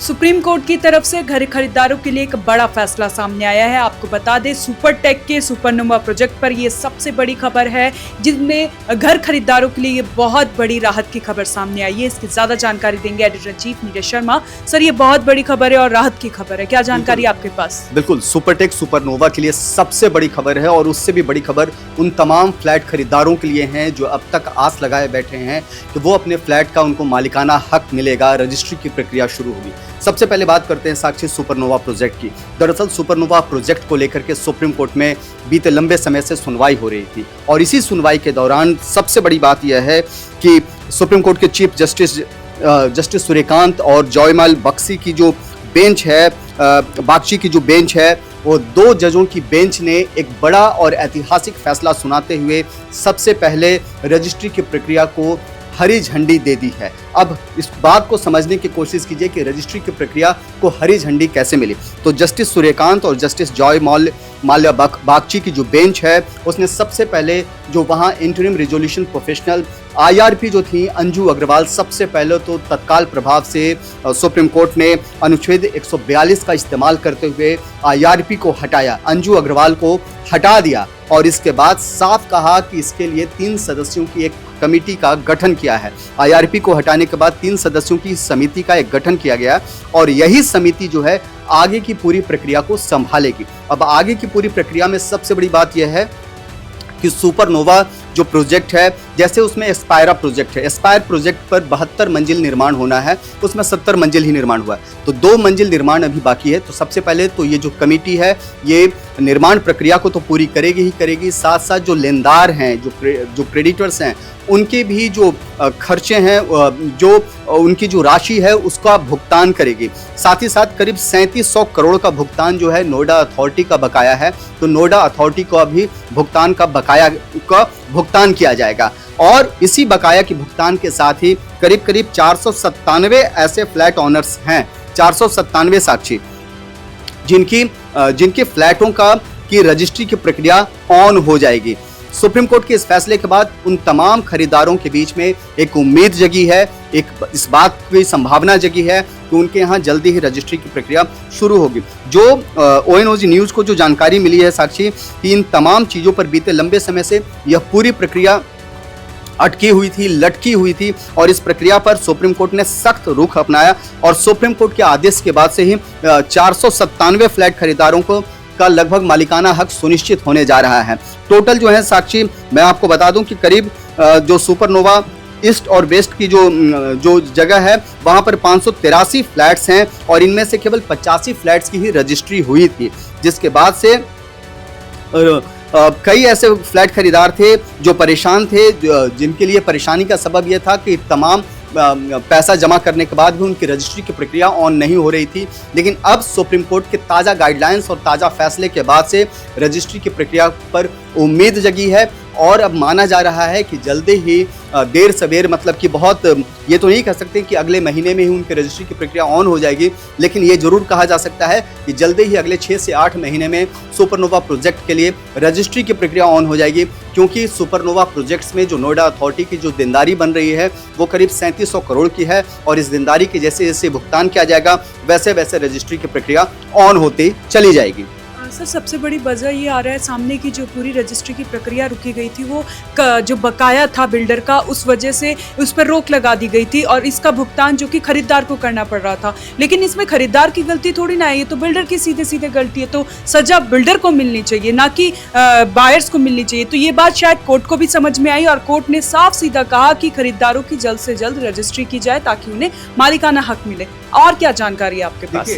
Supreme court की तरफ से घर खरीदारों के लिए एक बड़ा फैसला सामने आया है। आपको बता दें, सुपरटेक के सुपरनोवा प्रोजेक्ट पर ये सबसे बड़ी खबर है, जिसमें घर खरीदारों के लिए ये बहुत बड़ी राहत की खबर सामने आई है। इसकी ज्यादा जानकारी देंगे editor in chief Neeraj Sharma. Sir, ये बहुत बड़ी खबर है और राहत की खबर है, क्या जानकारी आपके पास? बिल्कुल, सुपरटेक सुपरनोवा के लिए सबसे बड़ी खबर है और उससे भी बड़ी खबर उन तमाम फ्लैट खरीदारों के लिए है जो अब तक आस लगाए बैठे हैं कि वो अपने फ्लैट का उनको मालिकाना हक मिलेगा, रजिस्ट्री की प्रक्रिया शुरू होगी। सबसे पहले बात करते हैं साक्षी सुपरनोवा प्रोजेक्ट की। दरअसल सुपरनोवा प्रोजेक्ट को लेकर के सुप्रीम कोर्ट में बीते लंबे समय से सुनवाई हो रही थी और इसी सुनवाई के दौरान सबसे बड़ी बात यह है कि सुप्रीम कोर्ट के चीफ जस्टिस सूर्यकांत और जॉयमाल बख्शी की जो बेंच है, बागची की जो बेंच है, वो दो जजों की बेंच ने एक बड़ा और ऐतिहासिक फैसला सुनाते हुए सबसे पहले रजिस्ट्री की प्रक्रिया को हरी झंडी दे दी है। अब इस बात को समझने की कोशिश कीजिए कि रजिस्ट्री की प्रक्रिया को हरी झंडी कैसे मिली। तो जस्टिस सूर्यकांत और जस्टिस माल्या बागची की जो बेंच है, उसने सबसे पहले जो वहाँ इंटरिम रिजोल्यूशन प्रोफेशनल IRP जो थी अंजू अग्रवाल, सबसे पहले तो तत्काल प्रभाव से सुप्रीम कोर्ट ने अनुच्छेद 142 का इस्तेमाल करते हुए IRP को हटाया, अंजू अग्रवाल को हटा दिया और इसके बाद साफ कहा कि इसके लिए 3 सदस्यों की एक कमेटी का गठन किया है। IRP को हटाने के बाद 3 सदस्यों की समिति का एक गठन किया गया और यही समिति जो है आगे की पूरी प्रक्रिया को संभालेगी। अब आगे की पूरी प्रक्रिया में सबसे बड़ी बात यह है कि सुपरनोवा जो प्रोजेक्ट है, जैसे उसमें एस्पायरा प्रोजेक्ट है, एस्पायर प्रोजेक्ट पर 72 मंजिल निर्माण होना है, उसमें 70 मंजिल ही निर्माण हुआ है, तो 2 मंजिल निर्माण अभी बाकी है। तो सबसे पहले तो ये जो कमेटी है ये निर्माण प्रक्रिया को तो पूरी करेगी ही करेगी, साथ साथ जो लेनदार हैं, जो क्रेडिटर्स हैं, उनके भी जो खर्चे हैं, जो उनकी जो राशि है उसका भुगतान करेगी। साथ ही साथ करीब 3700 करोड़ का भुगतान जो है नोएडा अथॉरिटी का बकाया है, तो नोएडा अथॉरिटी को अभी भुगतान का बकाया का भुगतान किया जाएगा और इसी बकाया के भुगतान के साथ ही करीब 497 ऐसे फ्लैट ऑनर्स हैं, 497 साक्षी, जिनके फ्लैटों की रजिस्ट्री की प्रक्रिया ऑन हो जाएगी। सुप्रीम कोर्ट के इस फैसले के बाद उन तमाम खरीदारों के बीच में एक उम्मीद जगी है, एक इस बात की संभावना जगी है कि उनके यहाँ जल्दी ही रजिस्ट्री की प्रक्रिया शुरू होगी। जो ONOG न्यूज़ को जो जानकारी मिली है साक्षी, कि इन तमाम चीज़ों पर बीते लंबे समय से यह पूरी प्रक्रिया अटकी हुई थी, लटकी हुई थी और इस प्रक्रिया पर सुप्रीम कोर्ट ने सख्त रुख अपनाया और सुप्रीम कोर्ट के आदेश के बाद से ही 497 फ्लैट खरीदारों का लगभग मालिकाना हक सुनिश्चित होने जा रहा है। टोटल जो है साक्षी, मैं आपको बता दूं कि करीब जो सुपरनोवा ईस्ट और वेस्ट की जो जगह है वहां पर 583 फ्लैट्स हैं और इनमें से केवल 85 फ्लैट्स की ही रजिस्ट्री हुई थी, जिसके बाद से कई ऐसे फ्लैट खरीदार थे जो परेशान थे, जिनके लिए परेशानी का सबब यह था कि तमाम पैसा जमा करने के बाद भी उनकी रजिस्ट्री की प्रक्रिया ऑन नहीं हो रही थी। लेकिन अब सुप्रीम कोर्ट के ताज़ा गाइडलाइंस और ताज़ा फैसले के बाद से रजिस्ट्री की प्रक्रिया पर उम्मीद जगी है और अब माना जा रहा है कि जल्दी ही देर सवेर, मतलब कि बहुत, ये तो नहीं कह सकते कि अगले महीने में ही उनकी रजिस्ट्री की प्रक्रिया ऑन हो जाएगी, लेकिन ये जरूर कहा जा सकता है कि जल्दी ही अगले 6 से 8 महीने में सुपरनोवा प्रोजेक्ट के लिए रजिस्ट्री की प्रक्रिया ऑन हो जाएगी, क्योंकि सुपरनोवा प्रोजेक्ट्स में जो नोएडा अथॉरिटी की जो देनदारी बन रही है वो करीब 3700 करोड़ की है और इस देनदारी के जैसे जैसे भुगतान किया जाएगा वैसे वैसे रजिस्ट्री की प्रक्रिया ऑन होती चली जाएगी। सर, सबसे बड़ी वजह ये आ रहा है सामने की जो पूरी रजिस्ट्री की प्रक्रिया रुकी गई थी, वो जो बकाया था बिल्डर का, उस वजह से उस पर रोक लगा दी गई थी और इसका भुगतान जो कि खरीदार को करना पड़ रहा था। लेकिन इसमें खरीदार की गलती थोड़ी ना है, ये तो बिल्डर की सीधे गलती है, तो सजा बिल्डर को मिलनी चाहिए, ना कि बायर्स को मिलनी चाहिए। तो ये बात शायद कोर्ट को भी समझ में आई और कोर्ट ने साफ सीधा कहा कि खरीदारों की जल्द से जल्द रजिस्ट्री की जाए ताकि उन्हें मालिकाना हक मिले। और क्या जानकारी है आपके पास?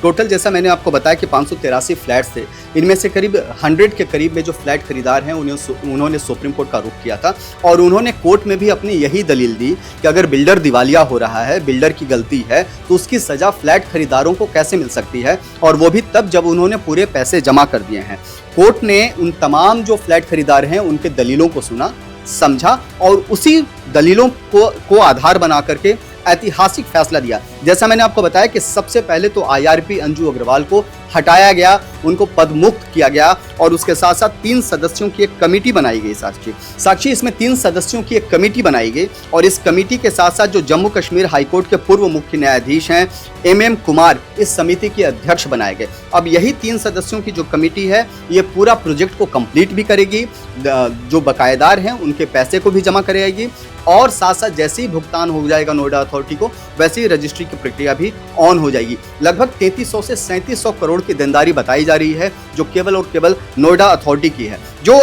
टोटल जैसा मैंने आपको बताया कि 583 फ्लैट्स थे, इनमें से करीब 100 के करीब में जो फ्लैट खरीदार हैं उन्होंने सुप्रीम कोर्ट का रुख किया था और उन्होंने कोर्ट में भी अपनी यही दलील दी कि अगर बिल्डर दिवालिया हो रहा है, बिल्डर की गलती है, तो उसकी सजा फ्लैट खरीदारों को कैसे मिल सकती है, और वो भी तब जब उन्होंने पूरे पैसे जमा कर दिए हैं। कोर्ट ने उन तमाम जो फ्लैट खरीदार हैं उनके दलीलों को सुना, समझा और उसी दलीलों को आधार बना करके ऐतिहासिक फैसला दिया। जैसा मैंने आपको बताया कि सबसे पहले तो आईआरपी अंजू अग्रवाल को हटाया गया, उनको पदमुक्त किया गया और उसके साथ साथ 3 सदस्यों की एक कमेटी बनाई गई। साक्षी इसमें 3 सदस्यों की एक कमेटी बनाई गई और इस कमेटी के साथ साथ जो जम्मू कश्मीर हाईकोर्ट के पूर्व मुख्य न्यायाधीश हैं एमएम कुमार इस समिति के अध्यक्ष बनाए गए। अब यही 3 सदस्यों की जो कमेटी है ये पूरा प्रोजेक्ट को कंप्लीट भी करेगी, जो बकायेदार हैं उनके पैसे को भी जमा कराएगी और साथ साथ जैसे ही भुगतान हो जाएगा नोएडा अथॉरिटी को वैसे ही रजिस्ट्री की प्रक्रिया भी ऑन हो जाएगी। लगभग 3300 से 3700 करोड़ की देनदारी बताई जा रही है जो केवल और केवल नोएडा अथॉरिटी की है। जो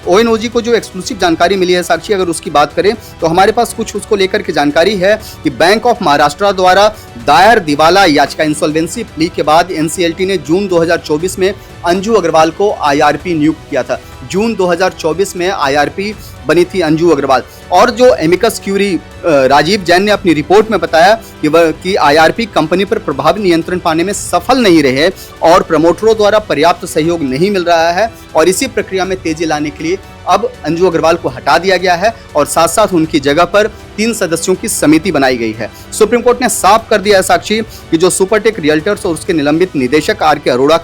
ओएनओजी को जो एक्सक्लूसिव जानकारी मिली है साक्षी, अगर उसकी बात करें तो हमारे पास कुछ उसको लेकर के जानकारी है कि बैंक ऑफ महाराष्ट्र द्वारा दायर दिवाला याचिका इंसॉल्वेंसी प्ली के बाद एनसीएलटी ने जून 2024 में अंजू अग्रवाल को आईआरपी नियुक्त किया था। जून 2024 में आईआरपी बनी थी अंजू अग्रवाल और जो एमिकस क्यूरी राजीव जैन ने अपनी रिपोर्ट में बताया कि आईआरपी कंपनी पर प्रभावी नियंत्रण पाने में सफल नहीं रहे और प्रमोटरों द्वारा पर्याप्त सहयोग नहीं मिल रहा है और इसी प्रक्रिया में तेजी लाने के लिए अब अंजू अग्रवाल को हटा दिया गया है और साथ साथ उनकी जगह पर 3 सदस्यों की समिति बनाई गई है। सुप्रीम कोर्ट ने साफ कर दिया है साक्षी कि जो सुपरटेक रियल्टर्स और उसके निलंबित निदेशक आर.के. अरोड़ा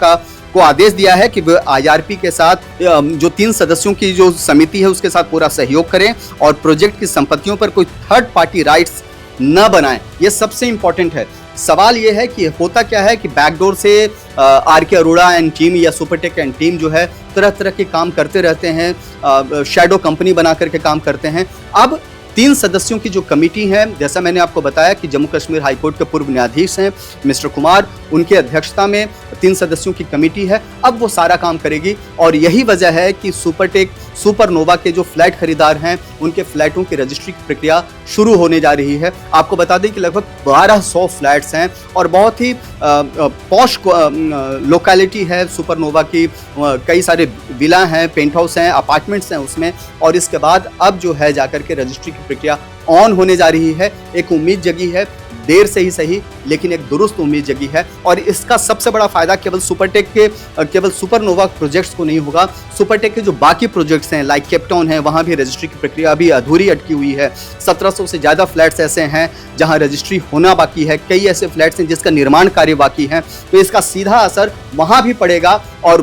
को आदेश दिया है कि वह आईआरपी के साथ जो 3 सदस्यों की जो समिति है उसके साथ पूरा सहयोग करें और प्रोजेक्ट की संपत्तियों पर कोई थर्ड पार्टी राइट्स न बनाएं। ये सबसे इंपॉर्टेंट है। सवाल ये है कि होता क्या है कि बैकडोर से आर.के. अरोड़ा एंड टीम या सुपरटेक एंड टीम जो है तरह तरह के काम करते रहते हैं, शैडो कंपनी बना करके काम करते हैं। अब 3 सदस्यों की जो कमेटी है, जैसा मैंने आपको बताया कि जम्मू कश्मीर हाईकोर्ट के पूर्व न्यायाधीश हैं मिस्टर कुमार, उनके अध्यक्षता में 3 सदस्यों की कमेटी है। अब वो सारा काम करेगी और यही वजह है कि सुपरनोवा के जो फ्लैट खरीदार हैं उनके फ्लैटों की रजिस्ट्री की प्रक्रिया शुरू होने जा रही है। आपको बता दें कि लगभग 1200 फ्लैट्स हैं और बहुत ही पॉश लोकेलिटी है सुपरनोवा की। कई सारे विला हैं, पेंट हाउस हैं, अपार्टमेंट्स हैं उसमें और इसके बाद अब जो है जाकर के रजिस्ट्री की प्रक्रिया ऑन होने जा रही है। एक उम्मीद जगी है, देर से ही सही लेकिन एक दुरुस्त उम्मीद जगी है और इसका सबसे बड़ा फायदा केवल सुपरनोवा प्रोजेक्ट्स को नहीं होगा। सुपरटेक के जो बाकी प्रोजेक्ट्स हैं लाइक केपटाउन है, वहां भी रजिस्ट्री की प्रक्रिया अभी अधूरी अटकी हुई है। 1700 से ज़्यादा फ्लैट्स ऐसे हैं जहां रजिस्ट्री होना बाकी है, कई ऐसे फ्लैट्स हैं जिसका निर्माण कार्य बाकी है, तो इसका सीधा असर वहां भी पड़ेगा। और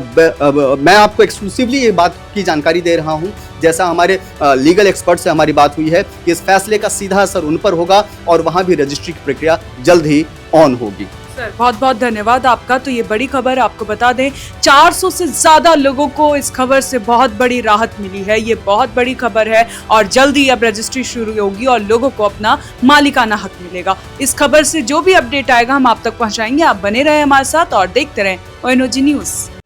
मैं आपको एक्सक्लूसिवली ये बात की जानकारी दे रहा हूं, जैसा हमारे लीगल एक्सपर्ट से हमारी बात हुई है कि इस फैसले का सीधा असर उन पर होगा और वहां भी रजिस्ट्री की प्रक्रिया जल्द ही ऑन होगी। सर बहुत बहुत धन्यवाद आपका। तो ये बड़ी खबर आपको बता दें, 400 से ज्यादा लोगों को इस खबर से बहुत बड़ी राहत मिली है। ये बहुत बड़ी खबर है और जल्द ही अब रजिस्ट्री शुरू होगी और लोगों को अपना मालिकाना हक मिलेगा। इस खबर से जो भी अपडेट आएगा हम आप तक पहुंचाएंगे। आप बने रहे हमारे साथ और देखते रहें ओएनओजी न्यूज़।